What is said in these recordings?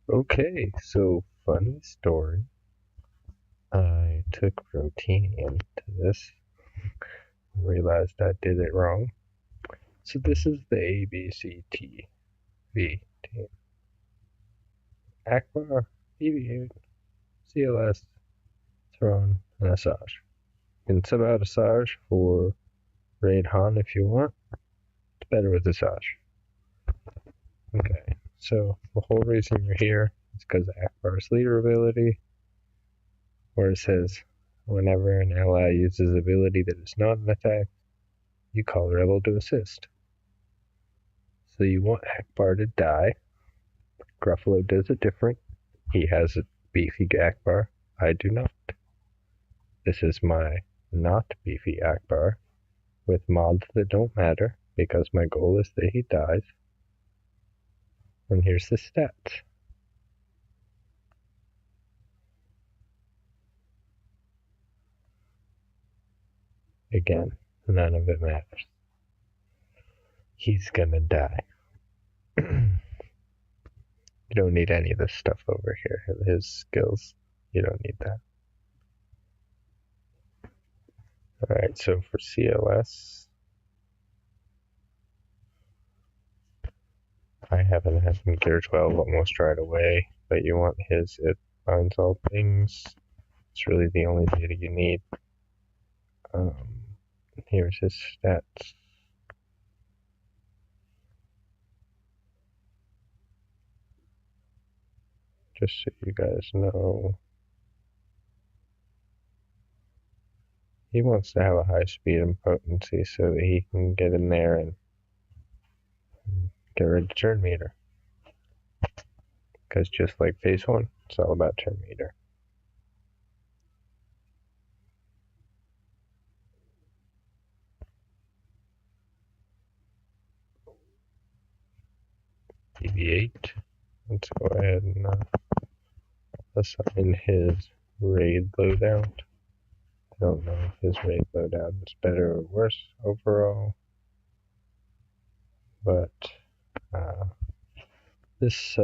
Okay, so funny story. I took protein into this, realized I did it wrong. So this is the ABCTV team. Akbar, BB8, CLS, Throne, and Asajj. You can sub out Asajj for Raid Han if you want. It's better with Asajj. Okay, so the whole reason you're here is because of Akbar's leader ability, where it says whenever an ally uses ability that is not an attack, you call Rebel to assist. So you want Akbar to die. Gruffalo does it different. He has a beefy Akbar. I do not. This is my not beefy Akbar with mods that don't matter because my goal is that he dies. And here's the stats. Again, none of it matters. He's gonna die. You don't need any of this stuff over here. His skills, you don't need that. Alright, so for CLS, I haven't had him gear 12 almost right away, but you want his It Finds All Things. It's really the only data you need. Here's his stats. Just so you guys know. He wants to have a high speed and potency so that he can get in there and get rid of turn meter. Because just like phase 1, it's all about turn meter. BB8. Let's go ahead and assign his raid loadout. I don't know if his raid loadout is better or worse overall, but these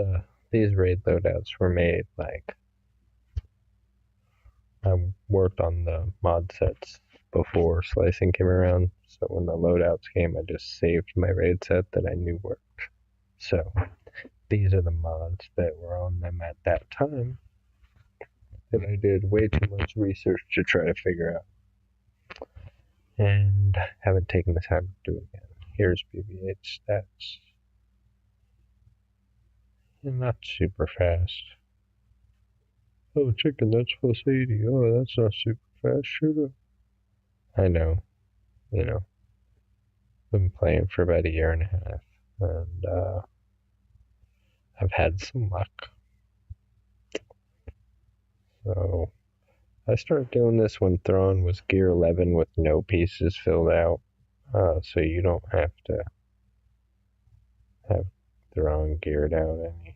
raid loadouts were made like I worked on the mod sets before slicing came around, so when the loadouts came, I just saved my raid set that I knew worked. So these are the mods that were on them at that time that I did way too much research to try to figure out, and haven't taken the time to do it again. Here's BB8 stats. And not super fast. Oh, chicken, that's plus 80. Oh, that's not super fast, shooter. I know, you know. Been playing for about a year and a half, and I've had some luck. So I started doing this when Thrawn was gear 11 with no pieces filled out, so you don't have to have Thrawn geared out any.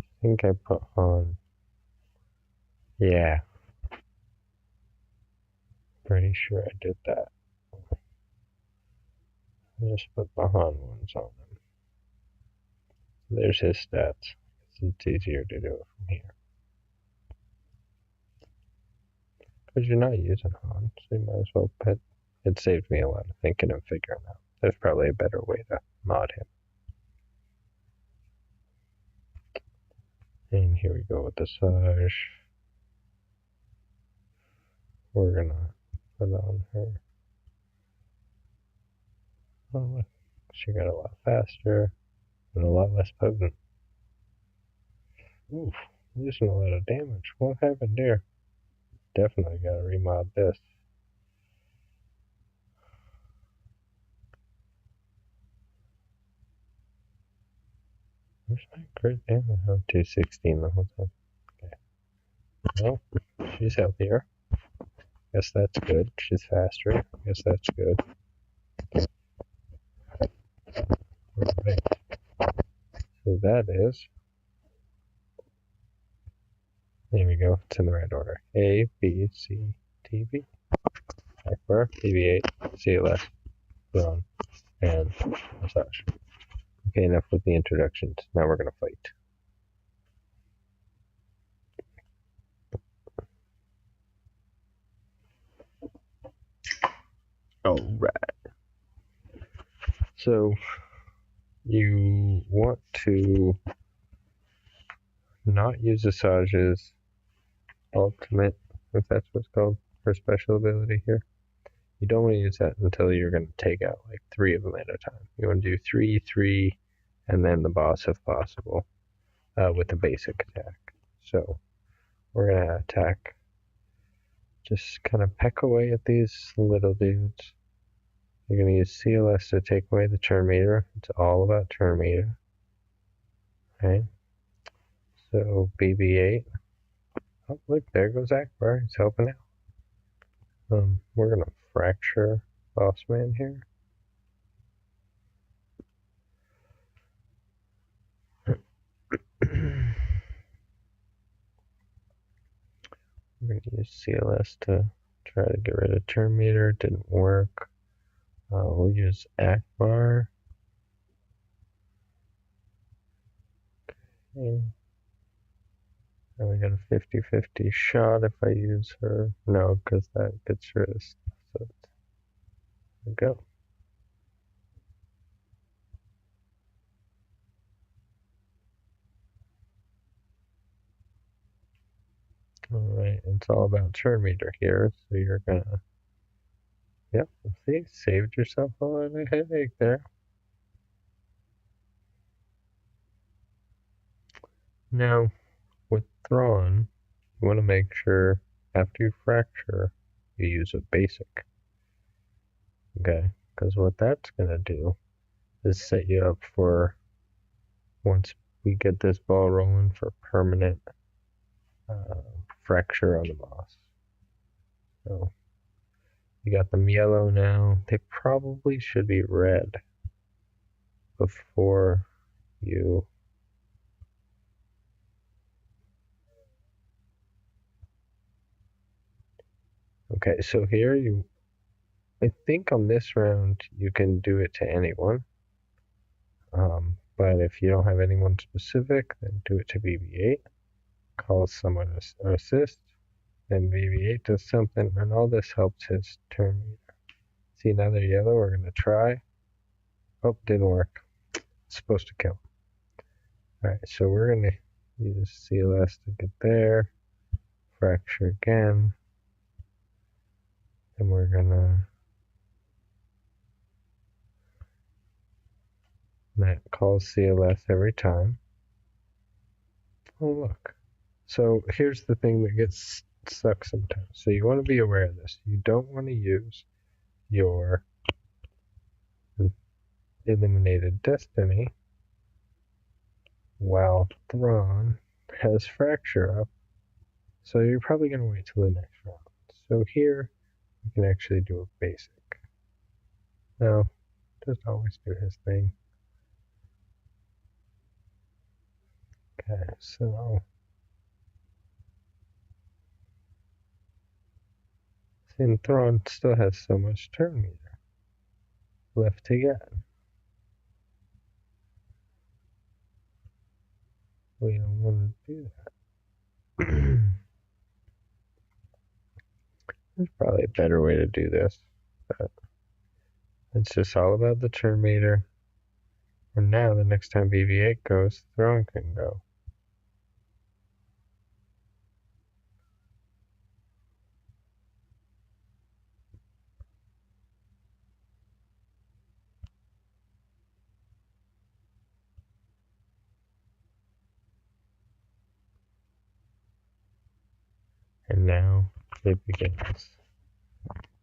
I think I put on, yeah, pretty sure I did that. I just put the Han ones on them. There's his stats. It's easier to do it from here. Because you're not using Han, so you might as well put. It saved me a lot of thinking and figuring out. There's probably a better way to mod him. And here we go with the Asajj. We're gonna put on her. Oh look, she got a lot faster and a lot less potent. Oof, using a lot of damage. What happened there? Definitely gotta remod this. Where's my crit damage? Oh, 216 the whole time. Okay. Well, she's healthier. Guess that's good. She's faster. Guess that's good. Alright. So that is There we go. It's in the right order. A, B, C, T, V. Akbar, BB8, CLS, Thrawn, and massage. Okay, enough with the introductions. Now we're going to fight. Alright. So, you want to not use Asajj's ultimate, if that's what's called, her special ability here. You don't want to use that until you're going to take out like 3 of them at a time. You want to do 3, 3, and then the boss if possible, with a basic attack. So, we're going to attack. Just kind of peck away at these little dudes. You're going to use CLS to take away the turn meter. It's all about turn meter. Okay. So BB8. Oh, look, there goes Akbar. He's helping out. We're going to fracture Boss Man here. We're going to use CLS to try to get rid of turn meter. Didn't work. We'll use Akbar. Okay. And we got a 50-50 shot if I use her. No, because that gets rid of stuff. So there we go. Alright, it's all about turn meter here, so you're gonna, yep, see, saved yourself a lot of headache there. Now, with Thrawn, you want to make sure after you fracture, you use a basic. Okay, because what that's gonna do is set you up for, once we get this ball rolling, for permanent fracture on the boss. So, you got them yellow now. They probably should be red before you. Okay, so here I think on this round you can do it to anyone. But if you don't have anyone specific, then do it to BB8. Call someone to assist. Then BB8 does something, and all this helps his turn meter. See, now they're yellow. We're going to try. Oh, didn't work. It's supposed to kill. Alright, so we're going to use CLS to get there. Fracture again. And we're going to... That calls CLS every time. Oh, look. So here's the thing that gets stuck sometimes. So you want to be aware of this. You don't want to use your eliminated destiny while Thrawn has fracture up. So you're probably going to wait till the next round. So here, you can actually do a basic. Now, just always do his thing. Okay, so and Thrawn still has so much turn meter left to get. We don't want to do that. There's probably a better way to do this, but it's just all about the turn meter. And now the next time BB8 goes, Thrawn can go. And now it begins.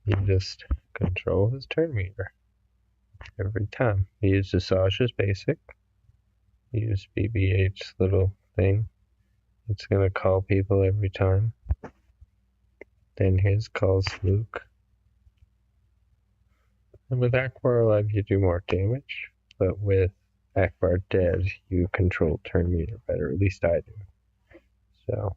You just control his turn meter every time. You use Asajj's basic. You use BB8's little thing. It's gonna call people every time. Then his calls Luke. And with Akbar alive, you do more damage. But with Akbar dead, you control turn meter better. At least I do. So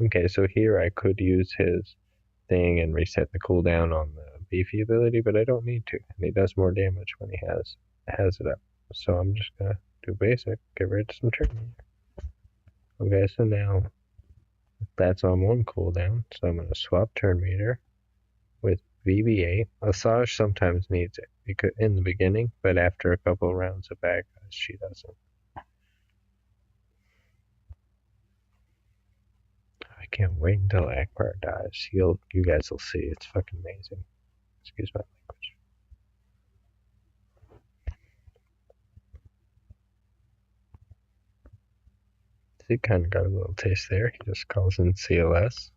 Okay, so here I could use his thing and reset the cooldown on the beefy ability, but I don't need to. And he does more damage when he has it up. So I'm just gonna do basic, get rid of some turn meter. Okay, so now that's on one cooldown, so I'm gonna swap turn meter with BB-8. Asajj sometimes needs it because in the beginning, but after a couple of rounds of bad guys, she doesn't. I can't wait until Akbar dies. You guys will see. It's fucking amazing. Excuse my language. He kind of got a little taste there. He just calls in CLS.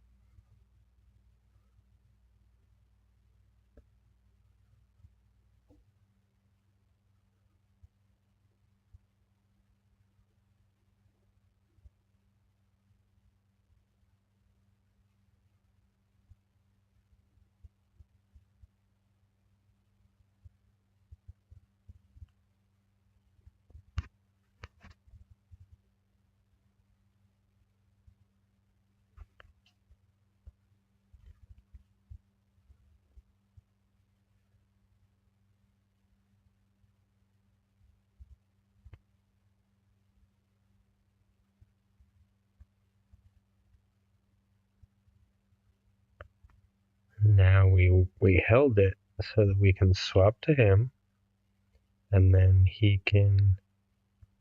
Now we held it so that we can swap to him, and then he can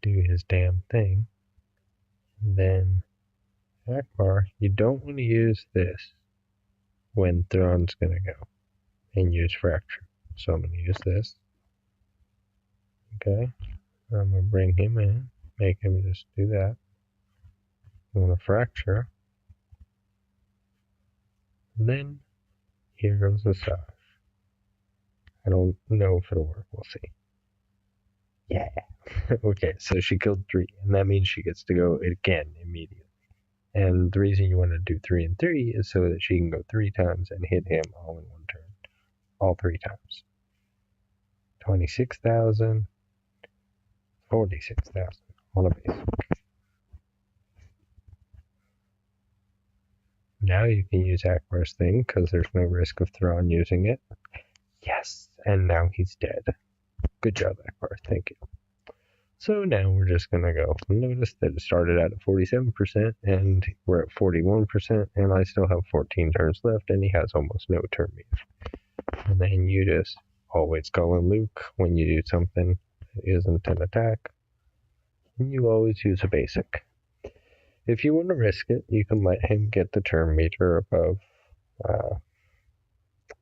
do his damn thing. And then Akbar, you don't want to use this when Thrawn's gonna go and use Fracture. So I'm gonna use this. Okay, I'm gonna bring him in, make him just do that. I'm gonna Fracture. And then here goes the Asajj. I don't know if it'll work. We'll see. Yeah. Okay, so she killed 3, and that means she gets to go again immediately. And the reason you want to do 3 and 3 is so that she can go 3 times and hit him all in one turn. All 3 times. 26,000. 46,000 on a basic. Now you can use Akbar's thing because there's no risk of Thrawn using it. Yes, and now he's dead. Good job, Akbar. Thank you. So now we're just going to go. Notice that it started out at 47% and we're at 41%, and I still have 14 turns left, and he has almost no turn meter. And then you just always call in Luke when you do something that isn't an attack. And you always use a basic. If you want to risk it, you can let him get the turn meter above. What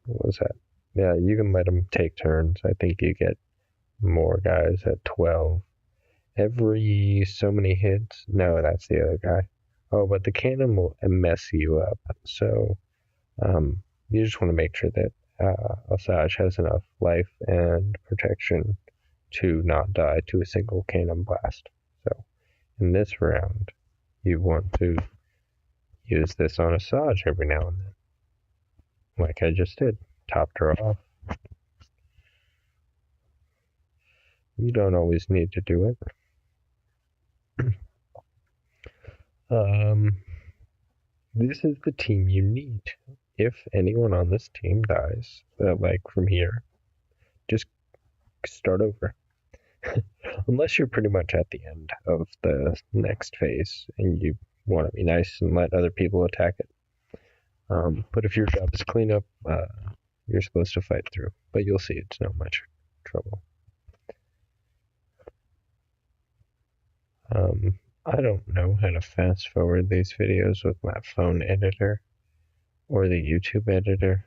was that? Yeah, you can let him take turns. I think you get more guys at 12. Every so many hits. No, that's the other guy. Oh, but the cannon will mess you up. So you just want to make sure that Asajj has enough life and protection to not die to a single cannon blast. So in this round, you want to use this on Asajj every now and then. Like I just did. Topped her off. You don't always need to do it. This is the team you need. If anyone on this team dies, like from here, just start over. Unless you're pretty much at the end of the next phase and you want to be nice and let other people attack it. But if your job is cleanup, you're supposed to fight through. But you'll see it's not much trouble. I don't know how to fast forward these videos with my phone editor or the YouTube editor.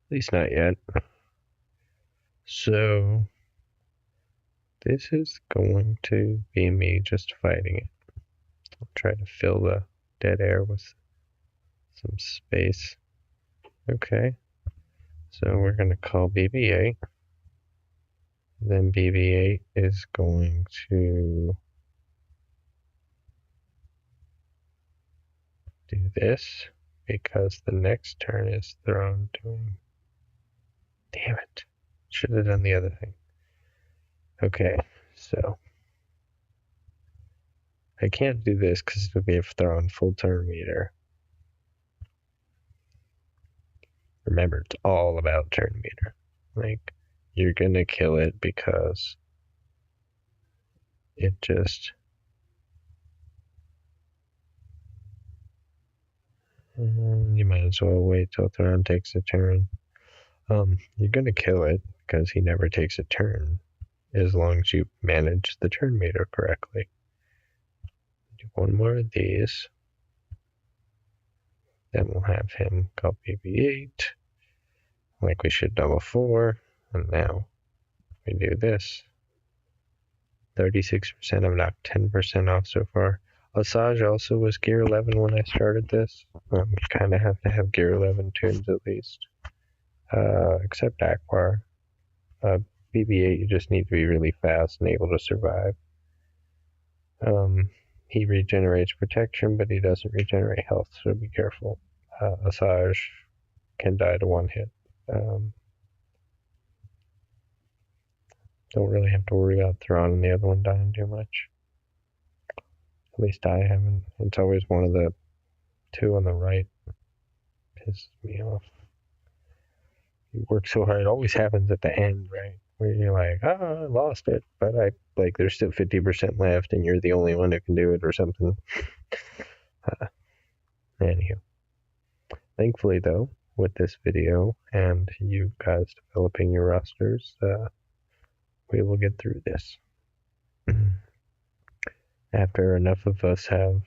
At least not yet. So this is going to be me just fighting it. I'll try to fill the dead air with some space. Okay. So we're going to call BB-8. Then BB-8 is going to do this because the next turn is Thrawn doing. Damn it. Should have done the other thing. Okay, so I can't do this because it'll give Thrawn full turn meter. remember, it's all about turn meter. Like, you're gonna kill it because it just... you might as well wait till Theron takes a turn. You're gonna kill it because he never takes a turn, as long as you manage the turn meter correctly. Do one more of these. Then we'll have him call BB-8, like we should done before. And now we do this. 36%, I've knocked 10% off so far. Asajj also was gear 11 when I started this. You kind of have to have gear 11 tunes at least. Except Akbar. BB-8, you just need to be really fast and able to survive. He regenerates protection, but he doesn't regenerate health, so be careful. Asajj can die to one hit. Don't really have to worry about Thrawn and the other one dying too much. At least I haven't. It's always one of the two on the right. Pisses me off. You work so hard. It always happens at the end, right? Where you're like, I lost it, but there's still 50% left, and you're the only one who can do it, or something. Anywho. Thankfully, though, with this video and you guys developing your rosters, we will get through this. After enough of us have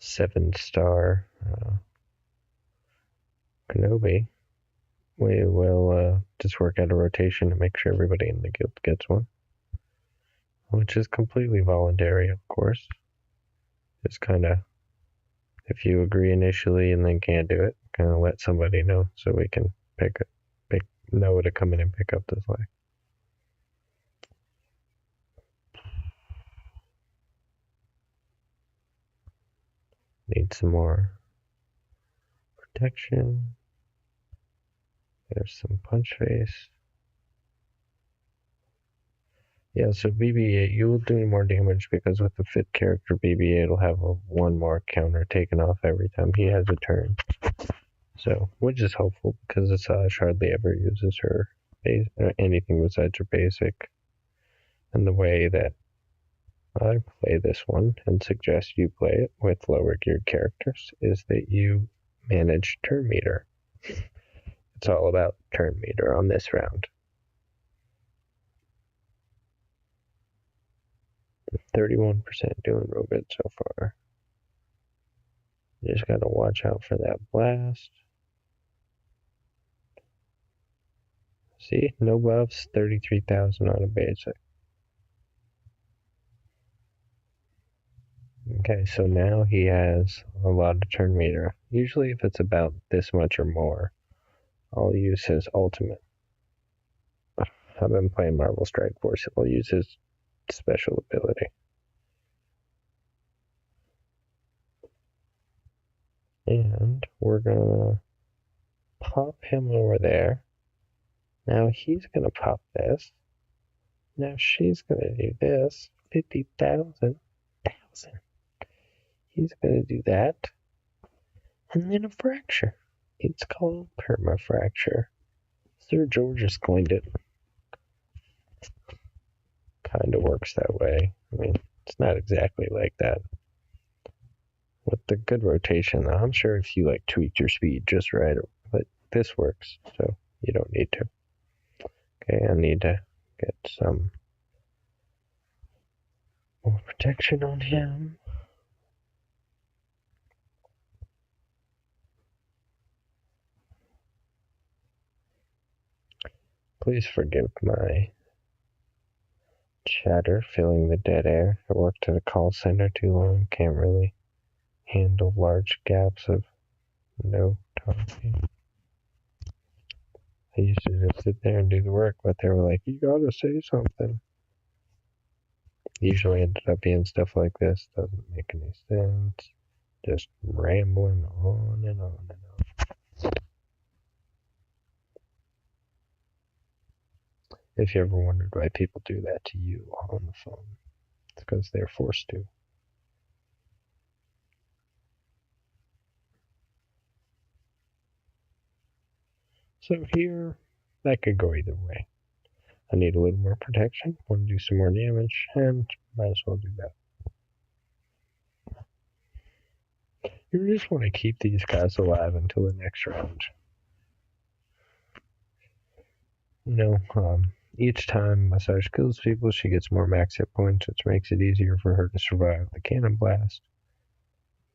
7-star Kenobi, we will just work out a rotation to make sure everybody in the guild gets one, which is completely voluntary, of course. Just kind of, if you agree initially and then can't do it, kind of let somebody know so we can know to come in and pick up the flag. Need some more protection. There's some punch face. Yeah, so BB-8, you will do more damage because with the 5th character, BB-8 will have one more counter taken off every time he has a turn. So, which is helpful because Asajj hardly ever uses her anything besides her basic. And the way that I play this one and suggest you play it with lower geared characters is that you manage turn meter. It's all about turn meter on this round. 31% doing real good so far. You just gotta watch out for that blast. See, no buffs, 33,000 on a basic. Okay, so now he has a lot of turn meter. Usually if it's about this much or more, I'll use his ultimate. I've been playing Marvel Strike Force, I'll use his special ability. And we're gonna pop him over there. Now he's gonna pop this. Now she's gonna do this. 50,000. He's gonna do that. And then a fracture. It's called permafracture. Sir George coined it. Kinda works that way. I mean, it's not exactly like that. With the good rotation, though, I'm sure if you tweak your speed just right, but this works, so you don't need to. Okay, I need to get some more protection on him. Please forgive my chatter filling the dead air. I worked at a call center too long, can't really handle large gaps of no talking. I used to just sit there and do the work, but they were like, you gotta say something. Usually ended up being stuff like this, doesn't make any sense, just rambling on and on and on. If you ever wondered why people do that to you on the phone, it's because they're forced to. So here, that could go either way. I need a little more protection, want to do some more damage, and might as well do that. You just want to keep these guys alive until the next round. Each time Massage kills people, she gets more max hit points, which makes it easier for her to survive the cannon blast.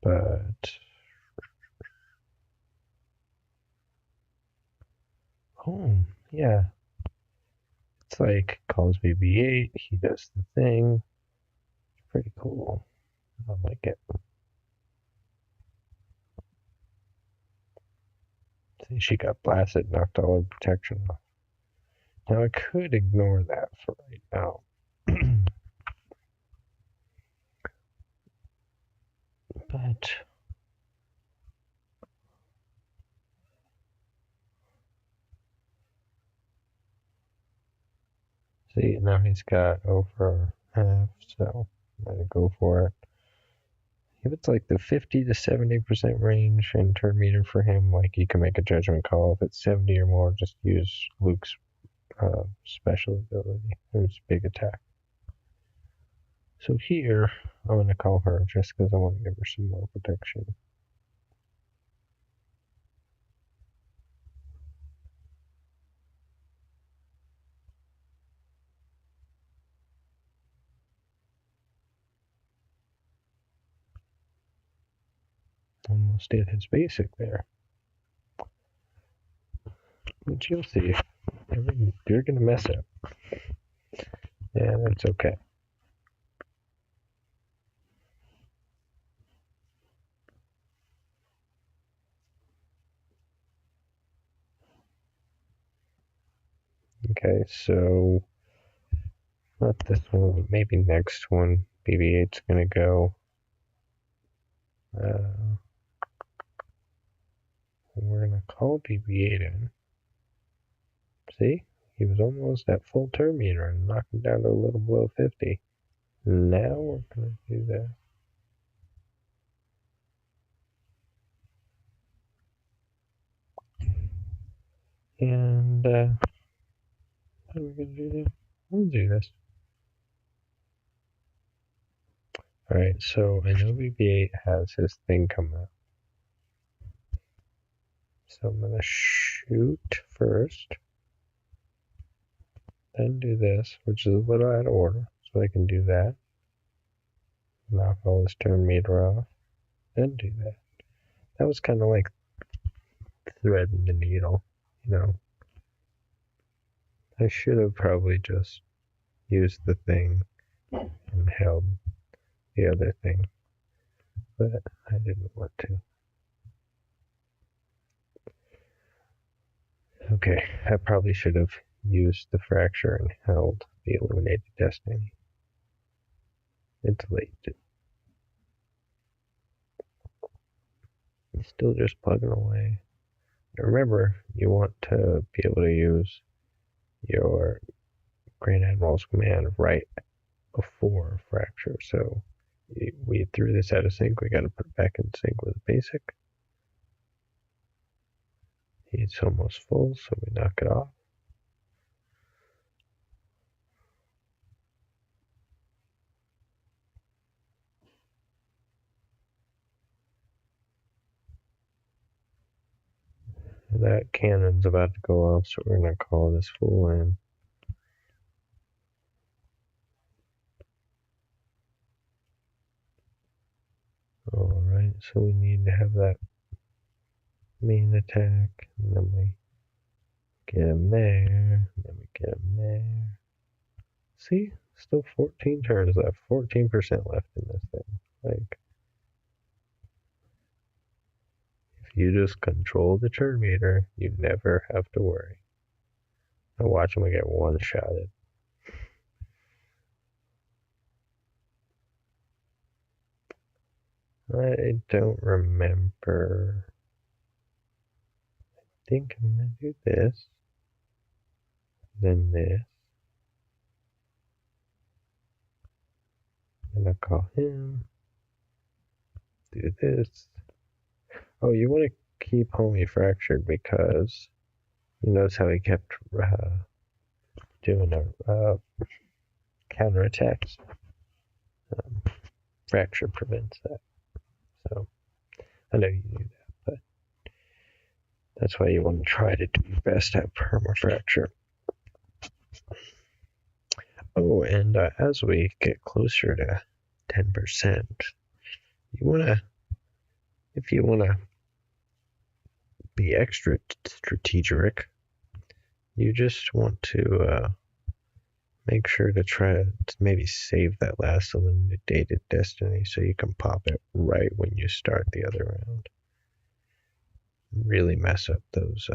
But yeah. It's like calls BB-8, he does the thing. It's pretty cool. I like it. See, she got blasted, knocked all her protection off. Now I could ignore that for right now. But see, now he's got over half, so I'm gonna go for it. If it's like the 50 to 70% range in turn meter for him, like you can make a judgment call. If it's 70 or more, just use Luke's special ability, or his big attack. So here, I'm going to call her just because I want to give her some more protection. Almost did his basic there. But you'll see, you're going to mess up. Yeah, that's okay. Okay, so not this one, but maybe next one. BB-8's gonna go. We're gonna call BB-8 in. See, he was almost at full turn meter and knocked him down to a little below 50. Now we're gonna do that. And what are we gonna do now? We'll do this. Alright, so I know BB-8 has his thing coming up. So I'm gonna shoot first. Then do this, which is a little out of order. So I can do that. Knock all his turn meter off. Then do that. That was kind of like threading the needle, I should have probably just used the thing and held the other thing, but I didn't want to. Okay, I probably should have used the fracture and held the illuminated destiny. It's late. It's still just plugging away. Remember, you want to be able to use your Grand Admiral's command right before fracture. So we threw this out of sync. We got to put it back in sync with basic. It's almost full, so we knock it off. That cannon's about to go off, so we're going to call this full in. Alright, so we need to have that main attack, and then we get him there, and then we get him there. See? Still 14 turns left, 14% left in this thing. Like, if you just control the turn meter, you never have to worry. Now watch him get one-shotted. I don't remember. I think I'm gonna do this. Then this. Then I'll call him. Do this. Oh, you want to keep homie fractured because You notice how he kept doing counterattacks? Fracture prevents that. So I know you knew that, but that's why you want to try to do your best at permafracture. Oh, and as we get closer to 10%, if you want to be extra strategic, you just want to make sure to try to maybe save that last eliminated destiny so you can pop it right when you start the other round. Really mess up those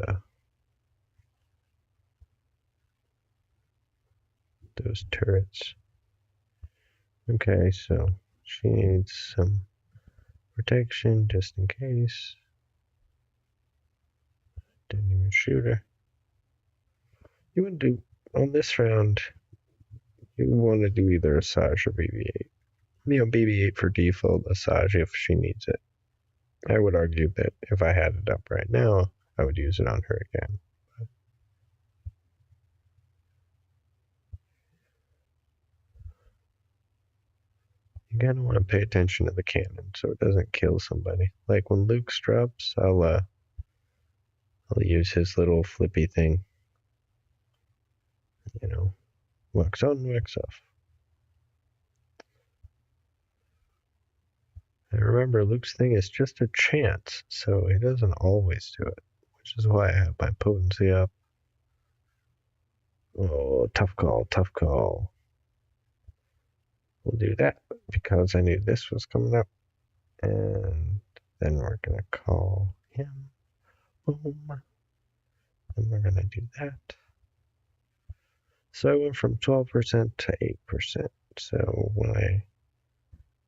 turrets. Okay, so she needs some protection just in case. Didn't even shoot her. You want to do, on this round, you want to do either Asajj or BB-8. BB-8 for default, Asajj if she needs it. I would argue that if I had it up right now, I would use it on her again. But you gotta want to pay attention to the cannon so it doesn't kill somebody. Like when Luke's drops, I'll use his little flippy thing. Wax on, wax off. And remember, Luke's thing is just a chance, so he doesn't always do it, which is why I have my potency up. Oh, tough call, tough call. We'll do that because I knew this was coming up. And then we're going to call him. Boom. And we're going to do that. So I went from 12% to 8%. So the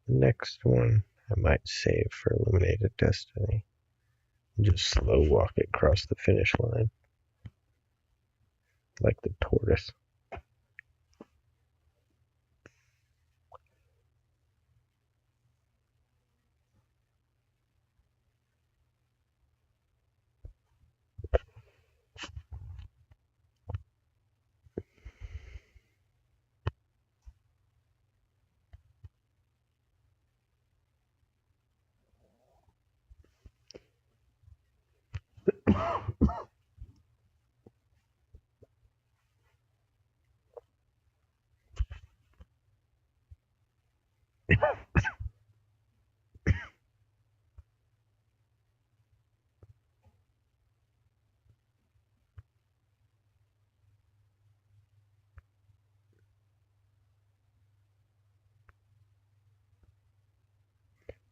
next one, I might save for Eliminated Destiny. Just slow walk it across the finish line. Like the tortoise.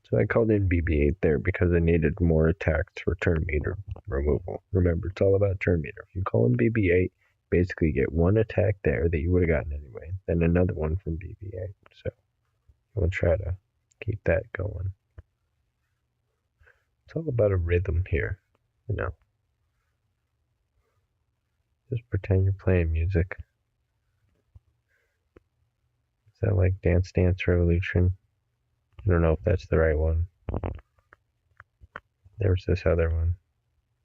So I called in BB-8 there because I needed more attacks for turn meter removal. Remember, it's all about turn meter. If you call in BB-8, basically get one attack there that you would have gotten anyway, then another one from BB-8. So we'll try to keep that going. It's all about a rhythm here, Just pretend you're playing music. Is that like Dance Dance Revolution? I don't know if that's the right one. There was this other one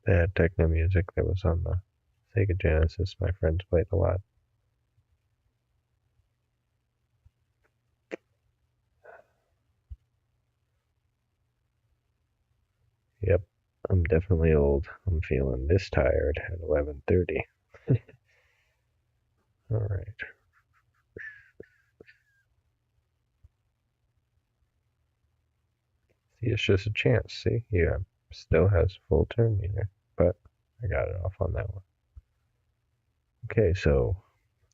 that had techno music that was on the Sega Genesis. My friends played a lot. Yep, I'm definitely old. I'm feeling this tired at 11:30. All right. See, it's just a chance. See, yeah, still has full turn meter, but I got it off on that one. Okay, so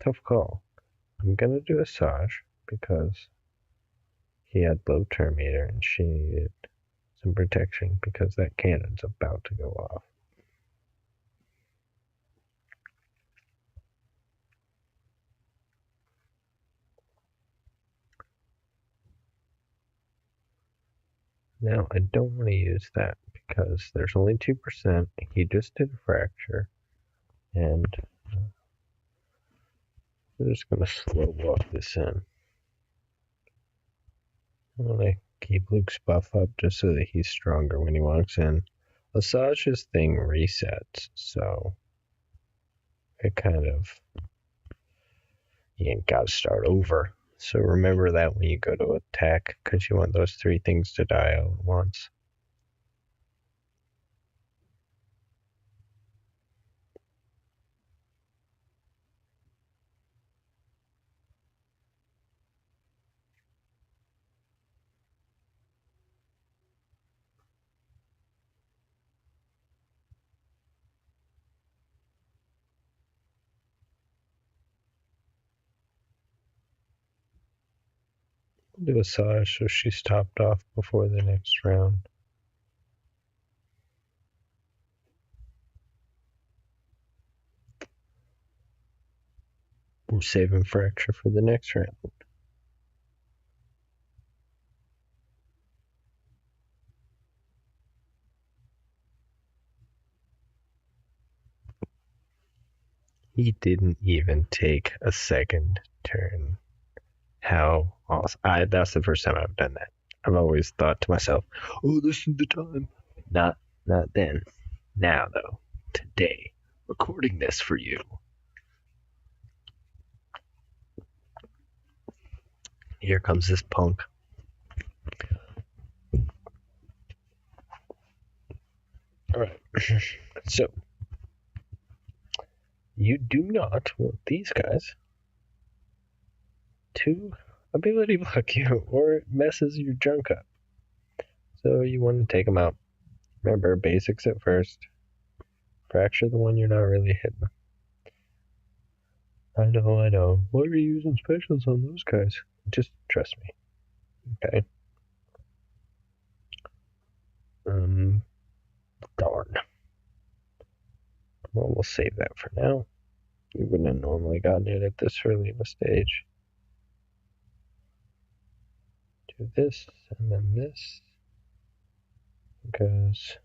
tough call. I'm gonna do Asajj because he had low turn meter and she needed some protection because that cannon's about to go off. Now, I don't want to use that because there's only 2%. He just did a fracture. And we're just going to slow walk this in. I'm going to keep Luke's buff up just so that he's stronger when he walks in. Asajj's thing resets, so it kind of, you ain't gotta start over. So remember that when you go to attack, because you want those 3 things to die all at once. Do a Saj so she's topped off before the next round. We're saving Fracture for the next round. He didn't even take a second turn. How awesome. That's the first time I've done that. I've always thought to myself, oh, this is the time. Not then. Now, though. Today. Recording this for you. Here comes this punk. Alright. So, you do not want these guys to ability block you, or it messes your junk up. So you want to take them out. Remember, basics at first. Fracture the one you're not really hitting. I know. Why are you using specials on those guys? Just trust me. Okay. Darn. Well, we'll save that for now. You wouldn't have normally gotten it at this early of a stage. Do this, and then this. Goes.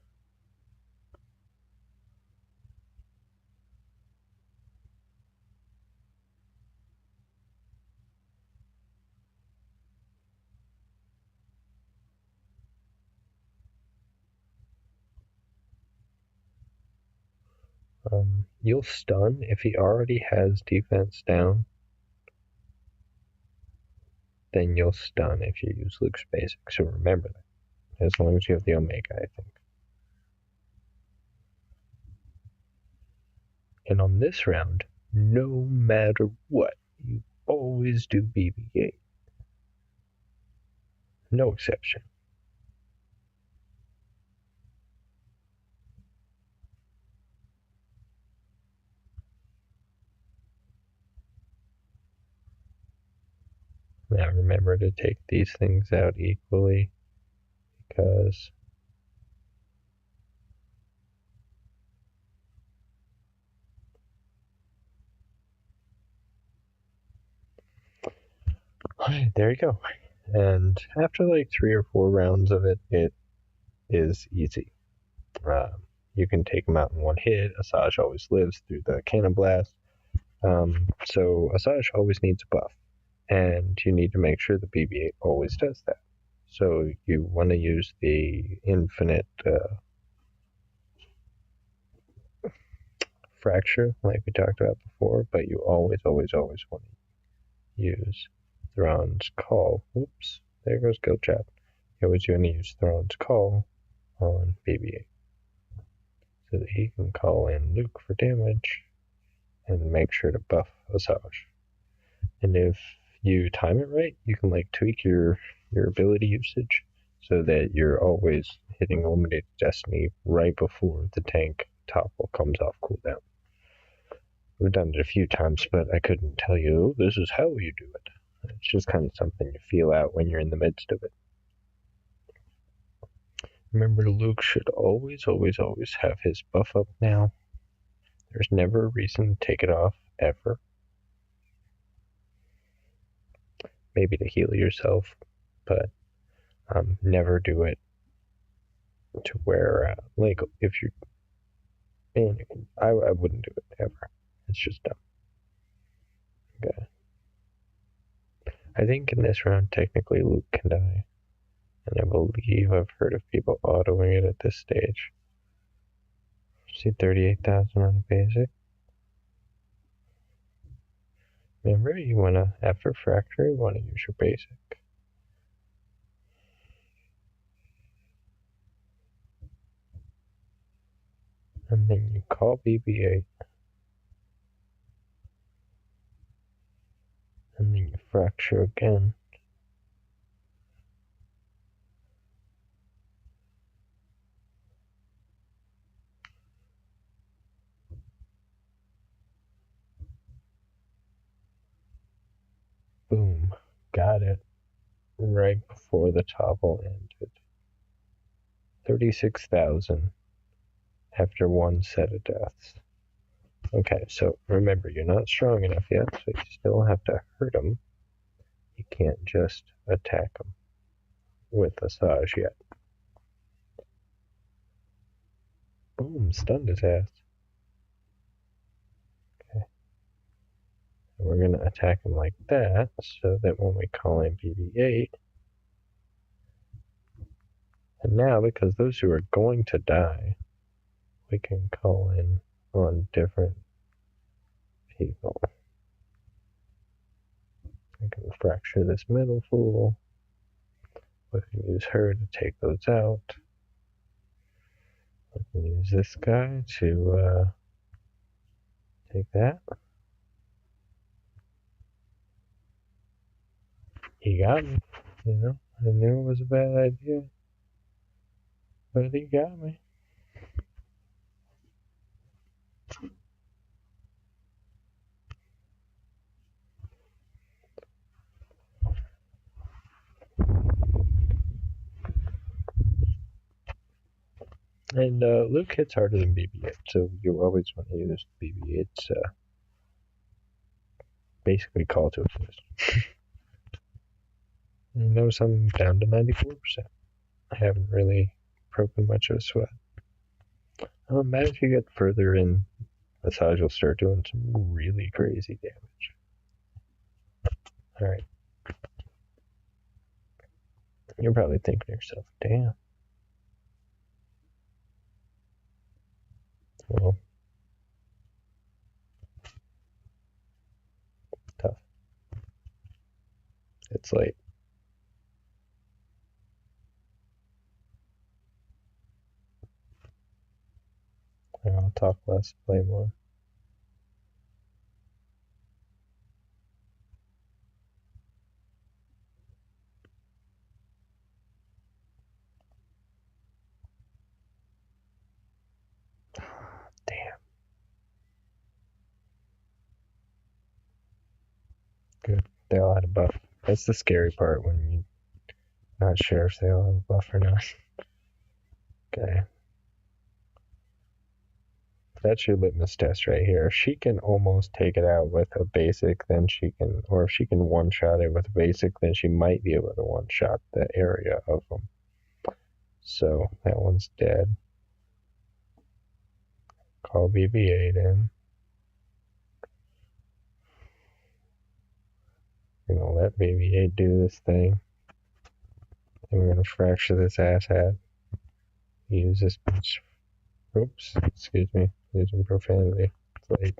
You'll stun if he already has defense down. Then you'll stun if you use Luke's basic. So remember that. As long as you have the Omega, I think. And on this round, no matter what, you always do BB-8. No exception. Now remember to take these things out equally, because there you go. And after like 3 or 4 rounds of it, it is easy. You can take them out in one hit. Asajj always lives through the Cannon Blast. So Asajj always needs a buff, and you need to make sure the BB-8 always does that. So you want to use the infinite fracture like we talked about before, but you always want to use Thrawn's Call. Whoops, there goes Guild Chat. You always want to use Thrawn's Call on BB-8 so that he can call in Luke for damage and make sure to buff Asajj. And if you time it right, you can like tweak your ability usage so that you're always hitting Illuminated Destiny right before the tank topple comes off cooldown. We've done it a few times, but I couldn't tell you, this is how you do it. It's just kind of something you feel out when you're in the midst of it. Remember, Luke should always have his buff up now. There's never a reason to take it off, ever. Maybe to heal yourself, but never do it to where, like, if you, man, I wouldn't do it ever. It's just dumb. Okay. I think in this round, technically, Luke can die. And I believe I've heard of people autoing it at this stage. See 38,000 on the basic. Remember, you want to, after fracture, you want to use your basic. And then you call BB8. And then you fracture again. Boom. Got it. Right before the topple ended. 36,000 after one set of deaths. Okay, so remember, you're not strong enough yet, so you still have to hurt him. You can't just attack him with Asajj yet. Boom, stunned his ass. Okay. So we're going to attack him like that, so that when we call in BB-8, and now, because those who are going to die, we can call in on different people. We can fracture this middle fool. We can use her to take those out. We can use this guy to take that. He got me, you know. I knew it was a bad idea, but he got me. And Luke hits harder than BB-8, so you always want to use BB-8's basically call to assist. You notice I'm down to 94%. I haven't really broken much of a sweat. Imagine if you get further in, Asajj will start doing some really crazy damage. Alright. You're probably thinking to yourself, damn. Well, tough. It's late. I'll talk less, play more. Damn. Good. They all had a buff. That's the scary part when you're not sure if they all have a buff or not. Okay. That's your litmus test right here. If she can almost take it out with a basic, then she can, or if she can one-shot it with a basic, then she might be able to one-shot the area of them. So that one's dead. Call BB-8 in. We're gonna let BB-8 do this thing. And we're gonna fracture this asshat. Use this bitch. Oops, excuse me. Using profanity. It's late.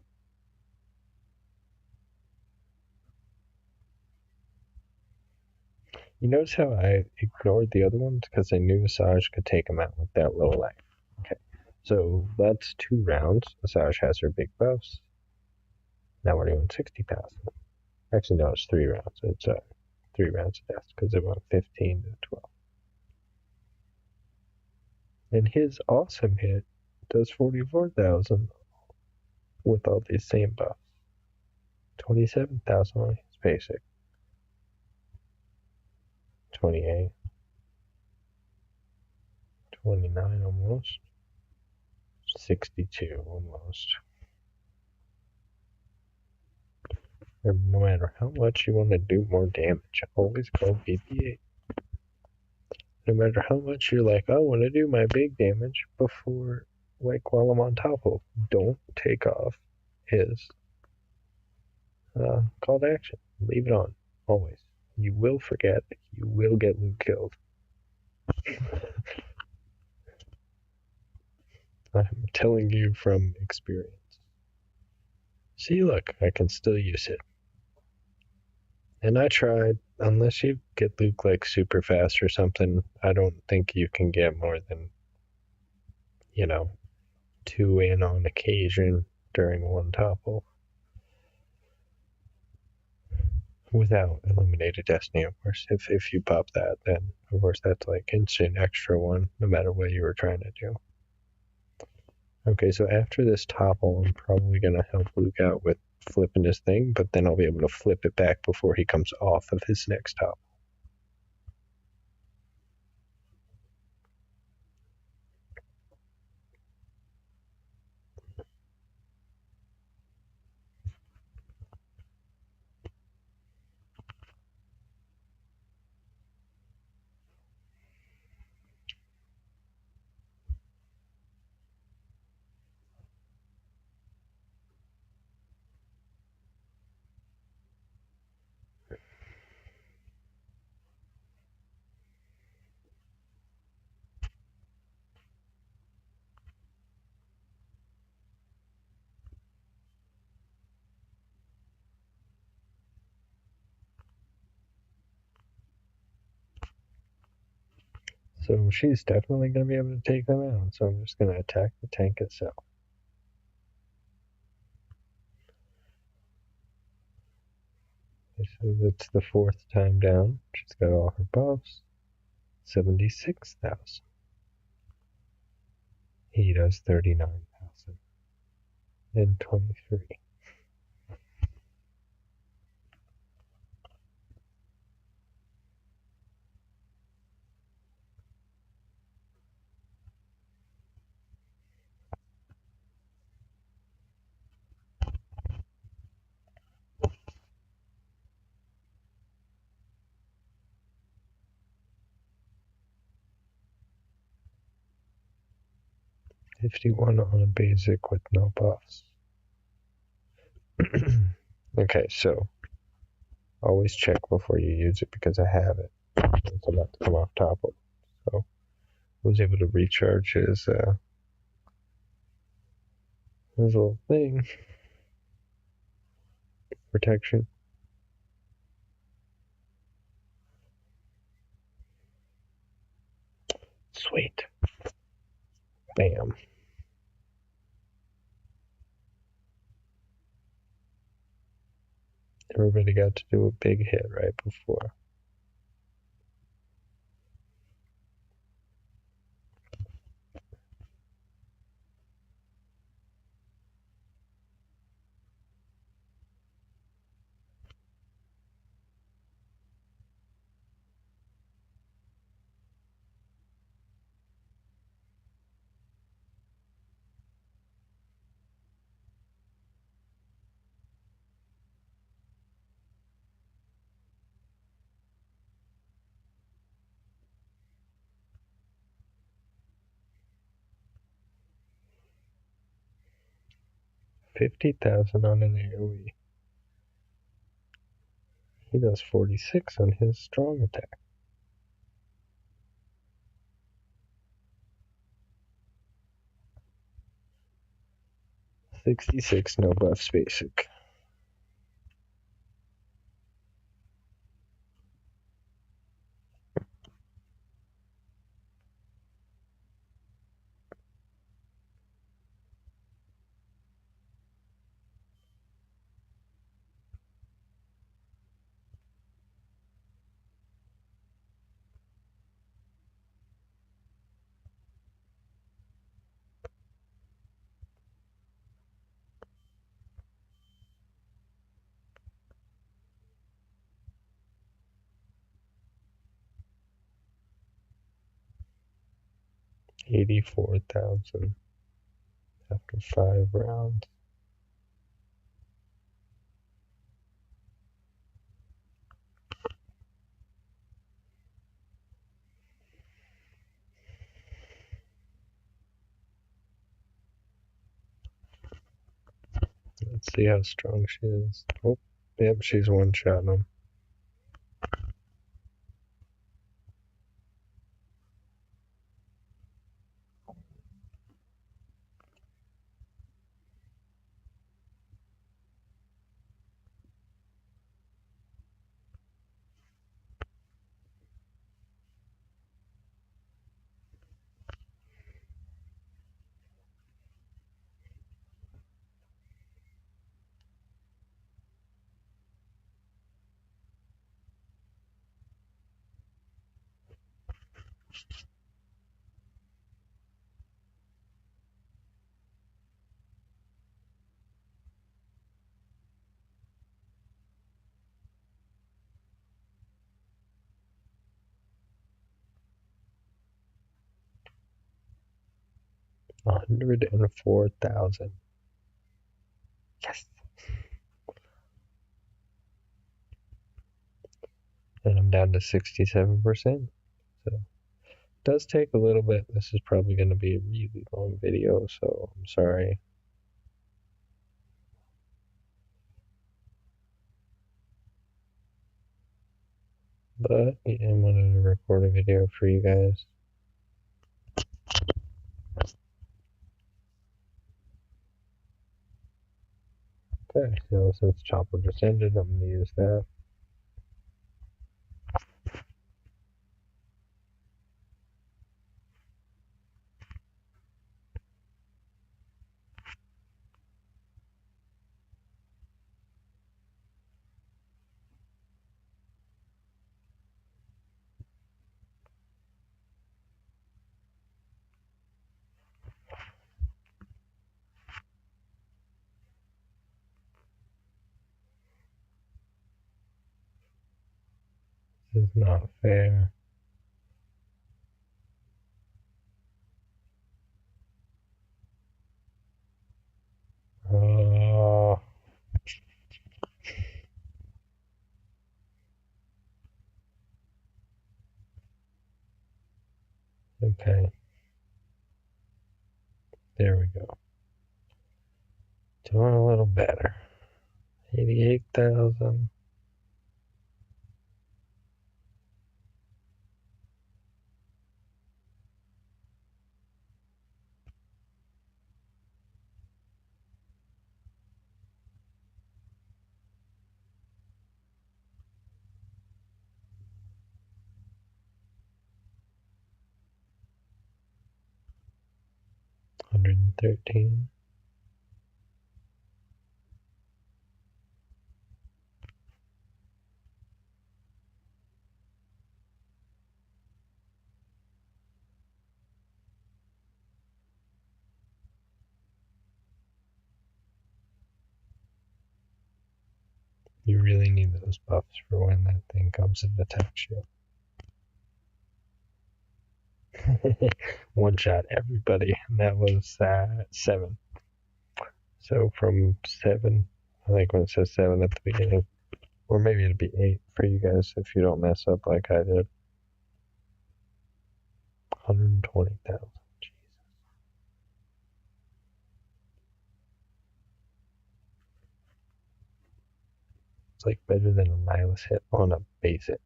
You notice how I ignored the other ones? Because I knew Asajj could take them out with that low life. Okay, so that's 2 rounds. Asajj has her big buffs. Now we're doing 60,000. Actually, no, it's 3 rounds. It's 3 rounds of death because it went 15 to 12. And his awesome hit does 44,000 with all these same buffs. 27,000 on his basic. 28. 29 almost. 62 almost. No matter how much you want to do more damage, always call BB-8. No matter how much you're like, I want to do my big damage before, like, while I'm on top of, don't take off his call to action. Leave it on, always. You will forget. You will get Luke killed. I'm telling you from experience. See, look, I can still use it. And I tried, unless you get Luke like super fast or something, I don't think you can get more than, you know, 2 in on occasion during one topple without Illuminated Destiny, of course. If you pop that, then of course that's like instant extra one, no matter what you were trying to do. Okay, so after this topple, I'm probably gonna help Luke out with flipping his thing, but then I'll be able to flip it back before he comes off of his next topple. So she's definitely going to be able to take them out, so I'm just going to attack the tank itself. So that's the 4th time down. She's got all her buffs. 76,000. He does 39,000. And 23. $51 on a basic with no buffs. Okay, so always check before you use it because I have it. It's about to come off top of it. So I was able to recharge his little thing. Protection. Sweet. Bam. Everybody got to do a big hit right before. $50,000 on an AoE. He does 46 on his strong attack. 66 no buffs basic. $84,000 after 5 rounds. Let's see how strong she is. Oh, yep, she's one-shotting him. 104,000. Yes. And I'm down to 67%. So it does take a little bit. This is probably going to be a really long video, so I'm sorry. But I wanted to record a video for you guys. Okay, so since Chopper just ended, I'm going to use that. This is not fair. Oh. Okay. There we go. Doing a little better. 88,000. $113. You really need those buffs for when that thing comes and attacks you. One shot everybody, and that was 7. So from 7, I think when it says 7 at the beginning, or maybe it'd be 8 for you guys if you don't mess up like I did. 120,000. Jesus. It's like better than a Nihilus hit on a basic.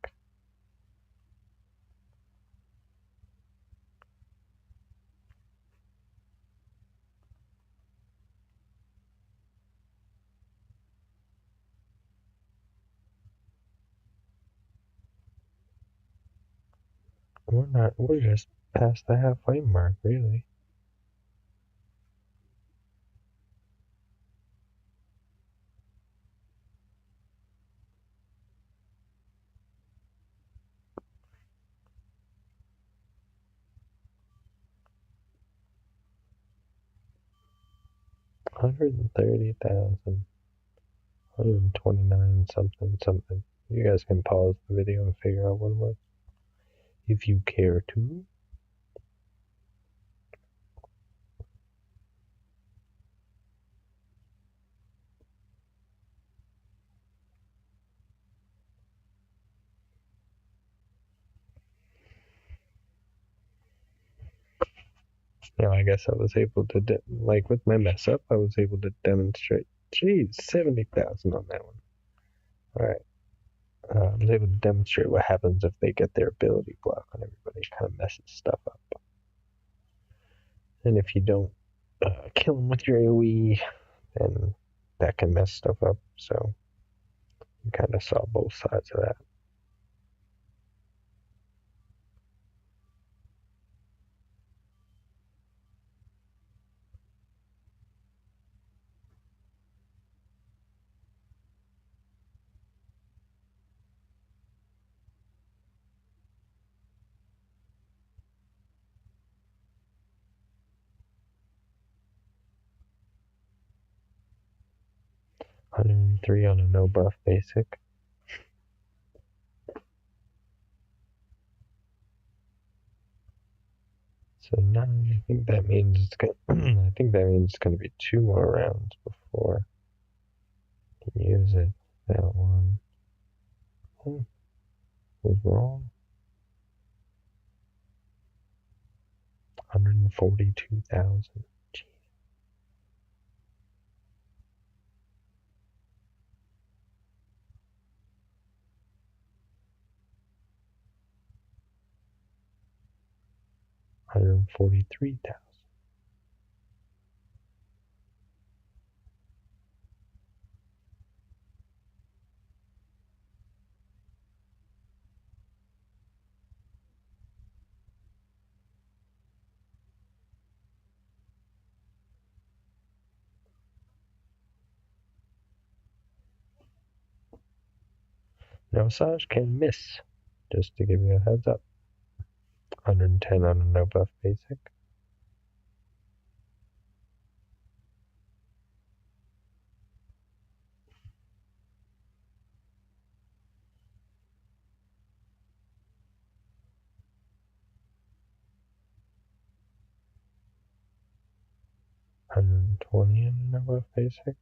We're just past the halfway mark, really. $130,000. 129 something. You guys can pause the video and figure out what it was if you care to. I guess I was able to, like with my mess up, I was able to demonstrate. Geez, 70,000 on that one. Alright. I was able to demonstrate what happens if they get their ability block on everybody. It kind of messes stuff up. And if you don't kill them with your AoE, then that can mess stuff up. So you kind of saw both sides of that. $103 on a no buff basic. So now I think that means it's gonna, I think that means it's gonna be 2 more rounds before I can use it. That one was wrong. 142,000. 143,000. Now Saj can miss, just to give you a heads up. 110 on a no buff basic. $120 on a no buff basic.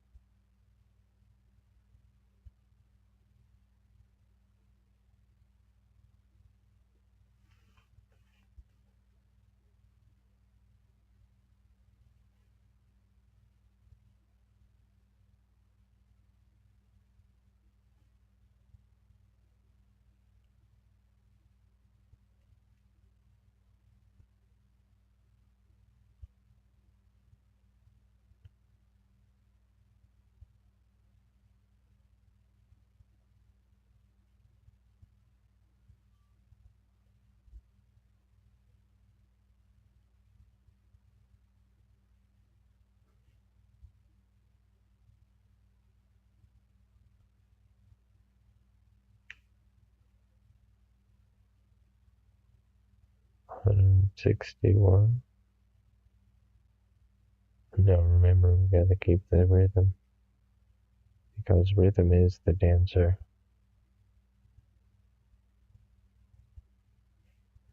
$161. No, remember we gotta keep the rhythm, because rhythm is the dancer.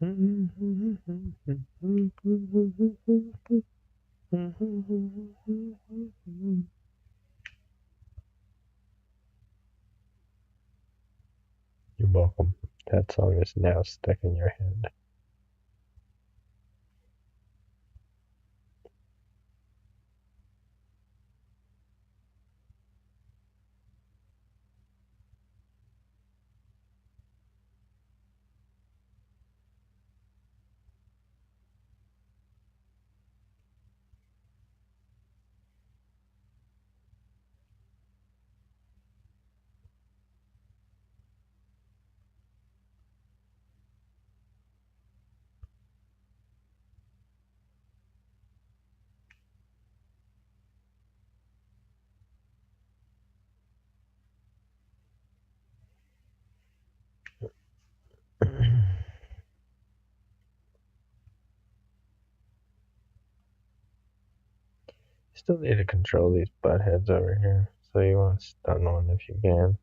You're welcome. That song is now stuck in your head. Still need to control these buttheads over here, so you want to stun one if you can.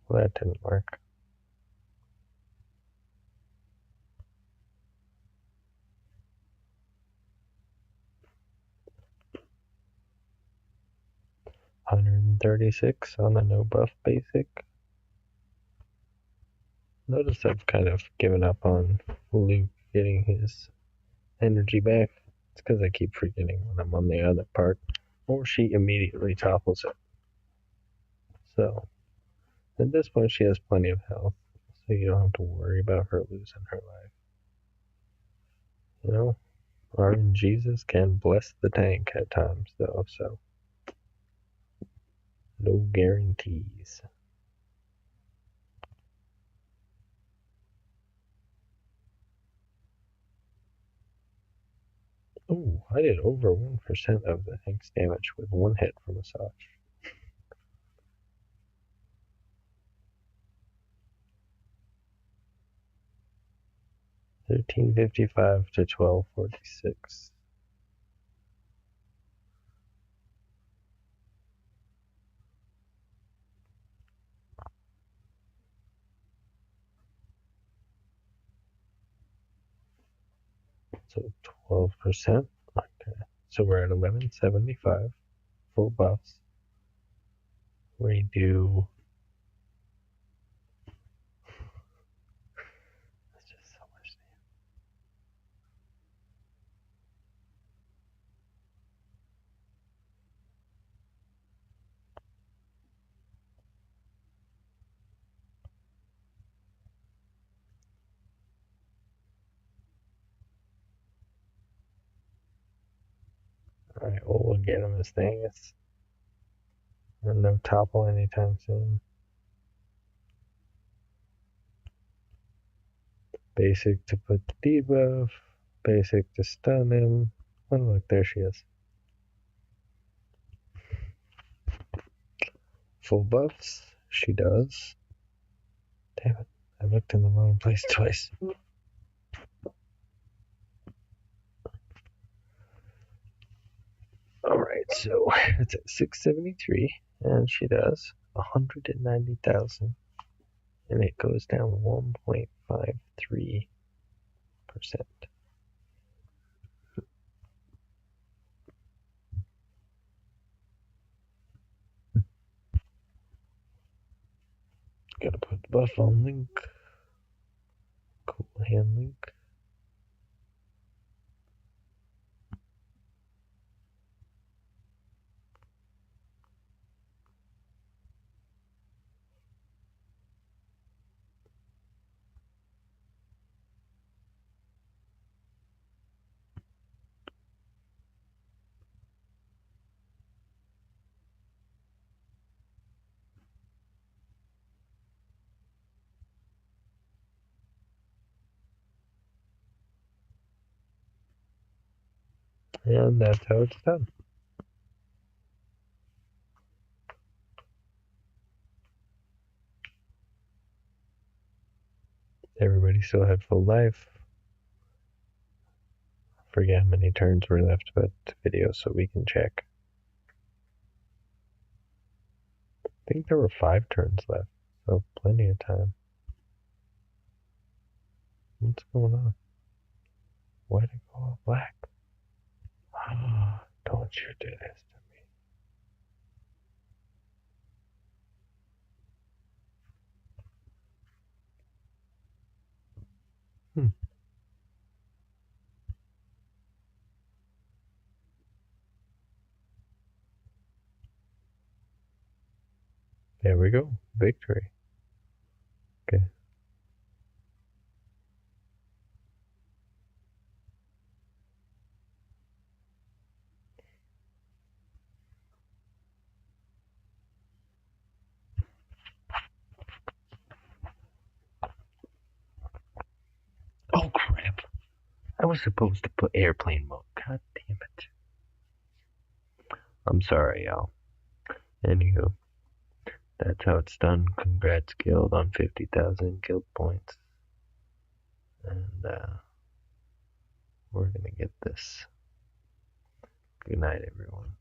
Well, that didn't work. $136 on the no buff basic. Notice I've kind of given up on Luke getting his energy back. It's because I keep forgetting when I'm on the other part, or she immediately topples it. So, at this point, she has plenty of health, so you don't have to worry about her losing her life. You know, our Jesus can bless the tank at times, though, so no guarantees. Oh, I did over 1% of the tank's damage with one hit from Massage. $13.55 to $12.46. So 12%. Okay. So we're at 1175 full buffs. We do. That's just so much. Alright, well, we'll get him this thing. It's no topple anytime soon. Basic to put the debuff. Basic to stun him. Oh, look, there she is. Full buffs. She does. Damn it. I looked in the wrong place twice. Alright, so it's at 673, and she does 190,000, and it goes down 1.53%. Gotta put the buff on Link. Cool hand Link. And that's how it's done. Everybody still had full life. I forget how many turns were left, but video so we can check. I think there were 5 turns left, so plenty of time. What's going on? Why'd it go all black? Ah, don't you do this to me. There we go. Victory. Okay. Oh crap. I was supposed to put airplane mode. God damn it. I'm sorry, y'all. Anywho, that's how it's done. Congrats, Guild, on 50,000 guild points. And, we're gonna get this. Good night, everyone.